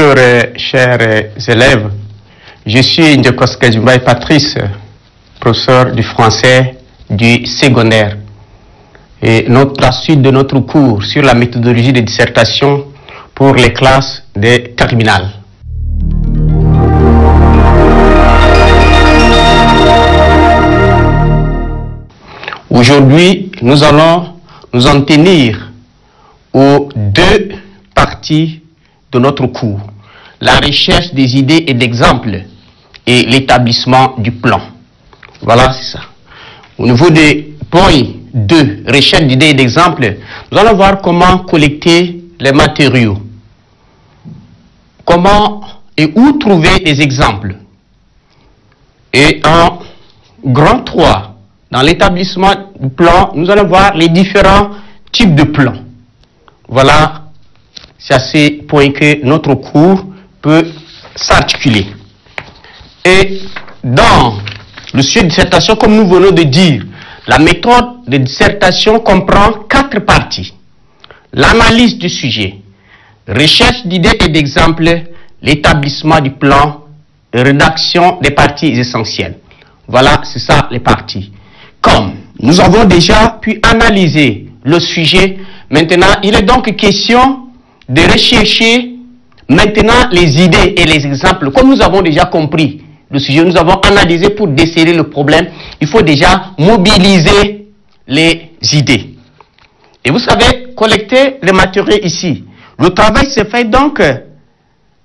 Bonjour, chers élèves. Je suis Ndjekos Kajumbaye Patrice, professeur du français du secondaire. Et la suite de notre cours sur la méthodologie de dissertation pour les classes des terminales. Aujourd'hui, nous allons nous en tenir aux deux parties de notre cours. La recherche des idées et d'exemples et l'établissement du plan. Voilà, c'est ça. Au niveau des points 2, recherche d'idées et d'exemples, nous allons voir comment collecter les matériaux. Comment et où trouver des exemples. Et en grand 3, dans l'établissement du plan, nous allons voir les différents types de plans. Voilà, c'est à ces points que notre cours peut s'articuler. Et dans le sujet de dissertation, comme nous venons de dire, la méthode de dissertation comprend 4 parties. L'analyse du sujet, recherche d'idées et d'exemples, l'établissement du plan, rédaction des parties essentielles. Voilà, c'est ça les parties. Comme nous avons déjà pu analyser le sujet, maintenant il est donc question de rechercher maintenant les idées et les exemples. Comme nous avons déjà compris le sujet, nous avons analysé pour déceler le problème, il faut déjà mobiliser les idées. Et vous savez, collecter les matériaux ici. Le travail se fait donc,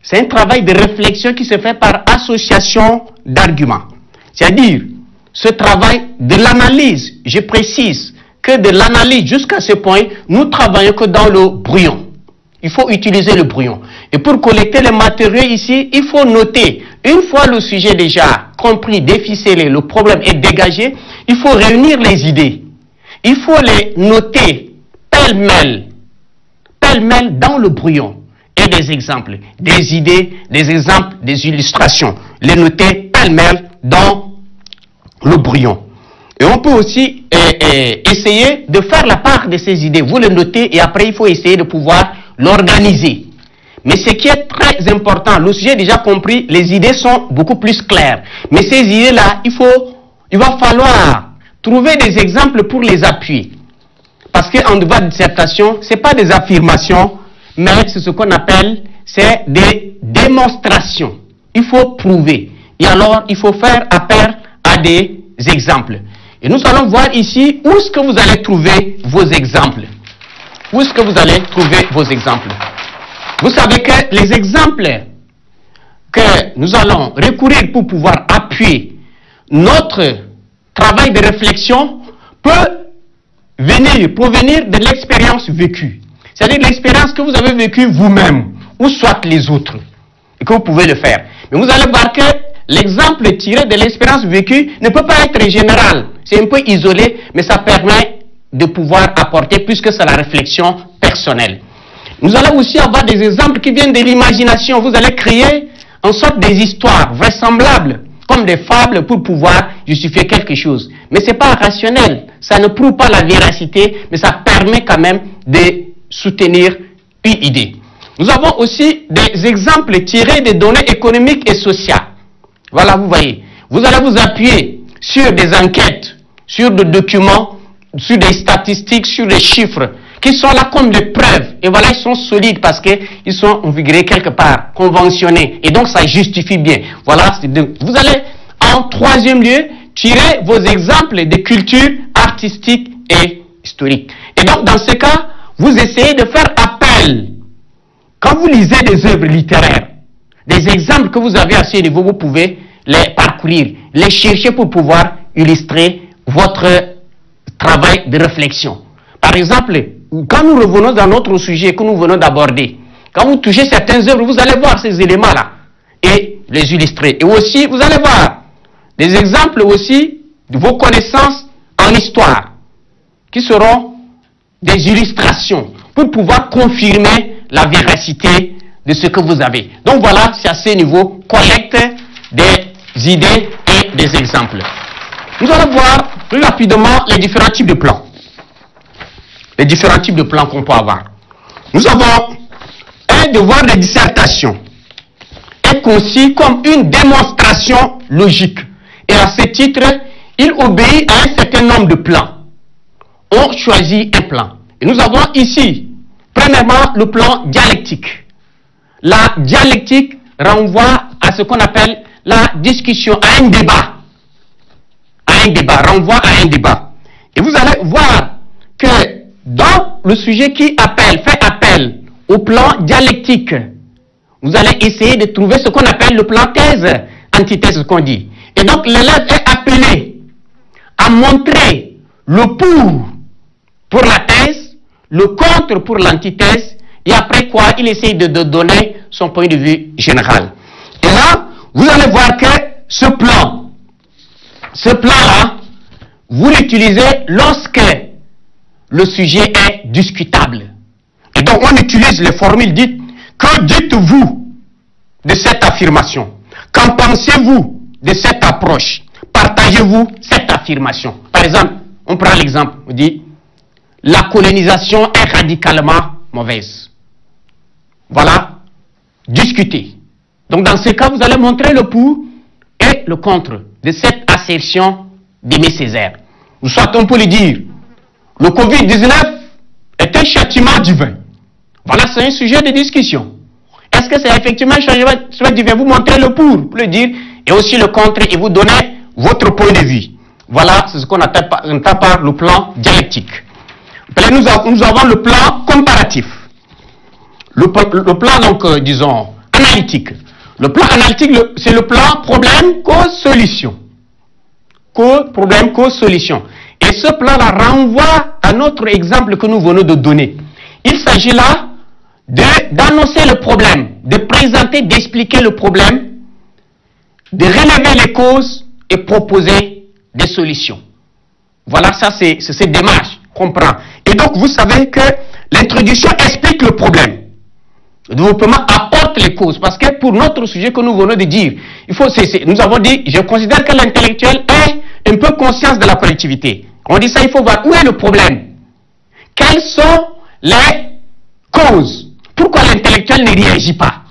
c'est un travail de réflexion qui se fait par association d'arguments. C'est-à-dire, ce travail de l'analyse, je précise que de l'analyse jusqu'à ce point, nous travaillons que dans le brouillon. Il faut utiliser le brouillon. Et pour collecter les matériaux ici, il faut noter. Une fois le sujet déjà compris, déficelé, le problème est dégagé, il faut réunir les idées. Il faut les noter pêle-mêle dans le brouillon. Et des exemples, des idées, des exemples, des illustrations. Les noter pêle-mêle dans le brouillon. Et on peut aussi essayer de faire la part de ces idées. Vous les notez et après il faut essayer de pouvoir l'organiser. Mais ce qui est très important, le sujet est déjà compris, les idées sont beaucoup plus claires. Mais ces idées-là, il va falloir trouver des exemples pour les appuyer. Parce qu'en devoir de dissertation, ce n'est pas des affirmations, mais c'est ce qu'on appelle, c'est des démonstrations. Il faut prouver. Et alors, il faut faire appel à des exemples. Et nous allons voir ici où est-ce que vous allez trouver vos exemples. Où est-ce que vous allez trouver vos exemples? Vous savez que les exemples que nous allons recourir pour pouvoir appuyer notre travail de réflexion peut provenir de l'expérience vécue. C'est-à-dire l'expérience que vous avez vécue vous-même, ou soit les autres, et que vous pouvez le faire. Mais vous allez voir que l'exemple tiré de l'expérience vécue ne peut pas être général. C'est un peu isolé, mais ça permet de pouvoir apporter, puisque c'est la réflexion personnelle. Nous allons aussi avoir des exemples qui viennent de l'imagination. Vous allez créer en sorte des histoires vraisemblables, comme des fables, pour pouvoir justifier quelque chose. Mais ce n'est pas rationnel. Ça ne prouve pas la véracité, mais ça permet quand même de soutenir une idée. Nous avons aussi des exemples tirés des données économiques et sociales. Voilà, vous voyez. Vous allez vous appuyer sur des enquêtes, sur des documents, sur des statistiques, sur des chiffres, qui sont là comme des preuves. Et voilà, ils sont solides parce qu'ils sont configurés quelque part, conventionnés. Et donc, ça justifie bien. Voilà, vous allez, en troisième lieu, tirer vos exemples de culture artistique et historique. Et donc, dans ce cas, vous essayez de faire appel. Quand vous lisez des œuvres littéraires, des exemples que vous avez à ce niveau, vous pouvez les parcourir, les chercher pour pouvoir illustrer votre travail de réflexion. Par exemple, quand nous revenons dans notre sujet que nous venons d'aborder, quand vous touchez certaines œuvres, vous allez voir ces éléments-là et les illustrer. Et aussi, vous allez voir des exemples aussi de vos connaissances en histoire qui seront des illustrations pour pouvoir confirmer la véracité de ce que vous avez. Donc voilà, c'est à ce niveau, collecte des idées et des exemples. Nous allons voir plus rapidement les différents types de plans. Les différents types de plans qu'on peut avoir. Nous avons un devoir de dissertation. est conçu comme une démonstration logique. Et à ce titre, il obéit à un certain nombre de plans. On choisit un plan. Et nous avons ici, premièrement, le plan dialectique. La dialectique renvoie à ce qu'on appelle la discussion, à un débat. Renvoie à un débat. Et vous allez voir que dans le sujet qui fait appel au plan dialectique, vous allez essayer de trouver ce qu'on appelle le plan thèse, antithèse, ce qu'on dit. Et donc l'élève est appelé à montrer le pour la thèse, le contre pour l'antithèse, et après quoi il essaye de donner son point de vue général. Et là, vous allez voir que ce plan-là, vous l'utilisez lorsque le sujet est discutable. Et donc on utilise les formules dites. Que dites-vous de cette affirmation? Qu'en pensez-vous de cette approche? Partagez-vous cette affirmation? Par exemple, on prend l'exemple, on dit la colonisation est radicalement mauvaise. Voilà, discutez. Donc dans ce cas, vous allez montrer le pour et le contre de cette assertion d'Aimé Césaire. Ou soit on peut le dire, le Covid-19 est un châtiment divin. Voilà, c'est un sujet de discussion. Est-ce que c'est effectivement un châtiment divin? Vous montrez le pour le dire, et aussi le contre, et vous donnez votre point de vue. Voilà, c'est ce qu'on appelle par le plan dialectique. Après, nous avons le plan comparatif. Le plan, donc, disons, analytique. Le plan analytique, c'est le plan problème, cause, solution. Problème, cause, solution. Et ce plan-là renvoie à notre exemple que nous venons de donner. Il s'agit là d'annoncer le problème, de présenter, d'expliquer le problème, de relever les causes et proposer des solutions. Voilà, ça c'est cette démarche qu'on prend. Et donc vous savez que l'introduction explique le problème. Le développement apporte les causes. Parce que pour notre sujet que nous venons de dire, nous avons dit, je considère que l'intellectuel est un peu conscience de la collectivité. On dit ça, il faut voir où est le problème. Quelles sont les causes? Pourquoi l'intellectuel ne réagit pas?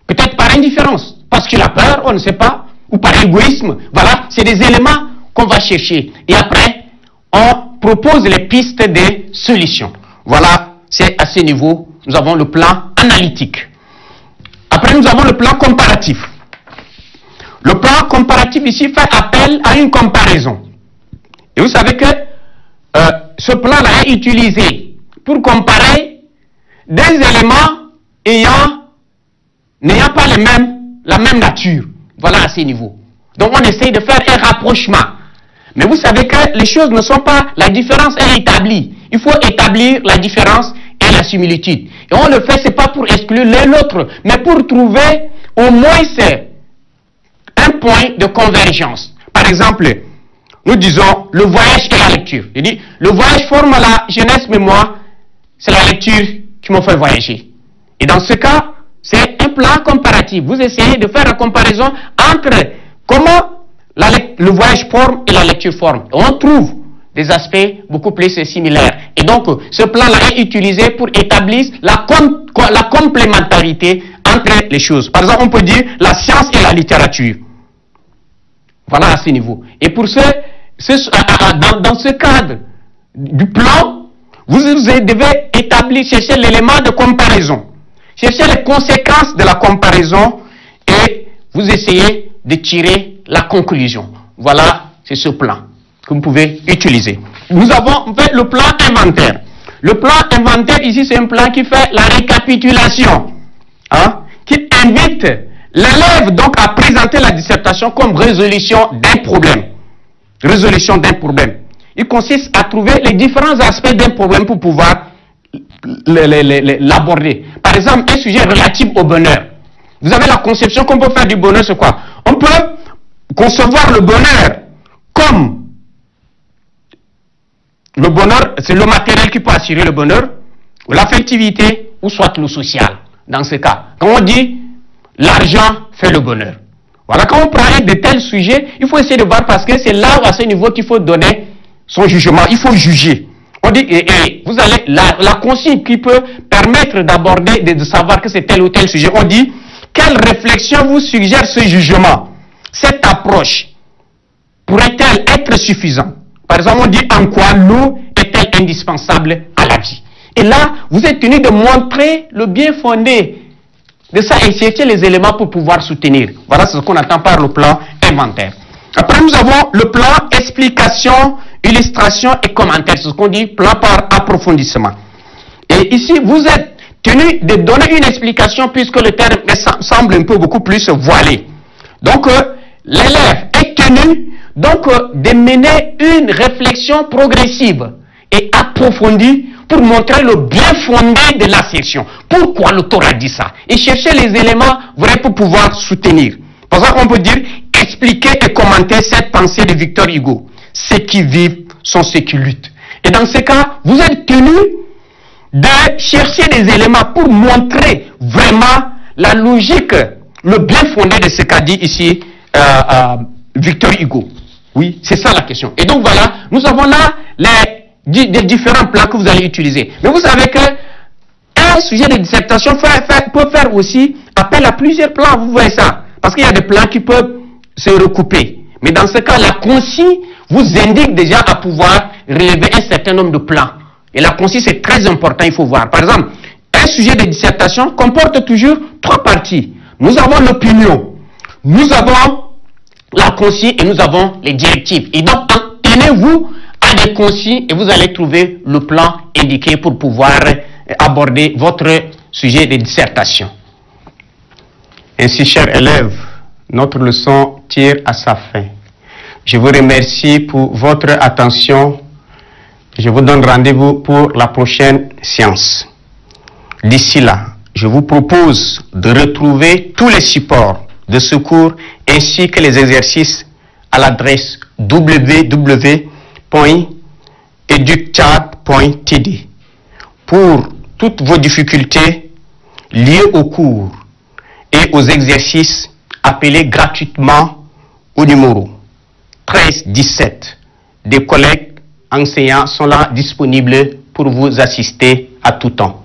Peut-être par indifférence, parce qu'il a peur, on ne sait pas, ou par égoïsme. Voilà, c'est des éléments qu'on va chercher. Et après, on propose les pistes de solutions. Voilà, c'est à ce niveau, nous avons le plan analytique. Après, nous avons le plan comparatif. Le plan comparatif ici fait appel à une comparaison. Et vous savez que ce plan-là est utilisé pour comparer des éléments n'ayant pas la même nature. Voilà à ces niveaux. Donc on essaye de faire un rapprochement. Mais vous savez que les choses ne sont pas, la différence est établie. Il faut établir la différence et la similitude. Et on le fait, c'est pas pour exclure l'un l'autre, mais pour trouver au moins un point de convergence. Par exemple, nous disons le voyage et la lecture. Je dis, le voyage forme la jeunesse, mais moi, c'est la lecture qui m'a fait voyager. Et dans ce cas, c'est un plan comparatif. Vous essayez de faire la comparaison entre comment le voyage forme et la lecture forme. Et on trouve des aspects beaucoup plus similaires. Et donc, ce plan-là est utilisé pour établir la complémentarité entre les choses. Par exemple, on peut dire la science et la littérature. Voilà à ce niveau. Et pour dans ce cadre du plan, vous devez chercher l'élément de comparaison. Cherchez les conséquences de la comparaison et vous essayez de tirer la conclusion. Voilà, c'est ce plan que vous pouvez utiliser. Nous avons fait le plan inventaire. Le plan inventaire, ici, c'est un plan qui fait la récapitulation, qui invite l'élève donc à présenter la dissertation comme résolution d'un problème. Résolution d'un problème. Il consiste à trouver les différents aspects d'un problème pour pouvoir l'aborder. Par exemple, un sujet relatif au bonheur. Vous avez la conception qu'on peut faire du bonheur, c'est quoi? On peut concevoir le bonheur comme le bonheur, c'est le matériel qui peut assurer le bonheur, ou l'affectivité, ou soit le social. Dans ce cas, quand on dit l'argent fait le bonheur. Voilà, quand on prend de tels sujets, il faut essayer de voir parce que c'est là à ce niveau qu'il faut donner son jugement. Il faut juger. On dit, vous avez la consigne qui peut permettre d'aborder, de savoir que c'est tel ou tel sujet. On dit, quelle réflexion vous suggère ce jugement? Cette approche pourrait-elle être suffisante? Par exemple, on dit en quoi l'eau est-elle indispensable à la vie? Et là, vous êtes tenu de montrer le bien fondé de ça et chercher les éléments pour pouvoir soutenir. Voilà ce qu'on attend par le plan inventaire. Après, nous avons le plan explication, illustration et commentaire. C'est ce qu'on dit plan par approfondissement. Et ici, vous êtes tenu de donner une explication puisque le terme semble un peu beaucoup plus voilé. Donc, l'élève est tenu de mener une réflexion progressive et approfondie pour montrer le bien fondé de l'assertion. Pourquoi l'auteur a dit ça? Et chercher les éléments vrais pour pouvoir soutenir. Par exemple, on peut dire expliquer et commenter cette pensée de Victor Hugo. Ceux qui vivent sont ceux qui luttent. Et dans ce cas, vous êtes tenu de chercher des éléments pour montrer vraiment la logique, le bien fondé de ce qu'a dit ici Victor Hugo. Oui, c'est ça la question. Et donc voilà, nous avons là des différents plans que vous allez utiliser. Mais vous savez que un sujet de dissertation peut faire aussi appel à plusieurs plans, vous voyez ça. Parce qu'il y a des plans qui peuvent se recouper. Mais dans ce cas, la consigne vous indique déjà à pouvoir relever un certain nombre de plans. Et la consigne, c'est très important, il faut voir. Par exemple, un sujet de dissertation comporte toujours 3 parties. Nous avons l'opinion, nous avons la consigne et nous avons les directives. Et donc, tenez-vous à des consignes et vous allez trouver le plan indiqué pour pouvoir aborder votre sujet de dissertation. Ainsi, chers élèves, notre leçon tire à sa fin. Je vous remercie pour votre attention. Je vous donne rendez-vous pour la prochaine séance. D'ici là, je vous propose de retrouver tous les supports de ce cours ainsi que les exercices à l'adresse www.eductchat.td. Pour toutes vos difficultés liées au cours et aux exercices, appelez gratuitement au numéro 1317. Des collègues enseignants sont là disponibles pour vous assister à tout temps.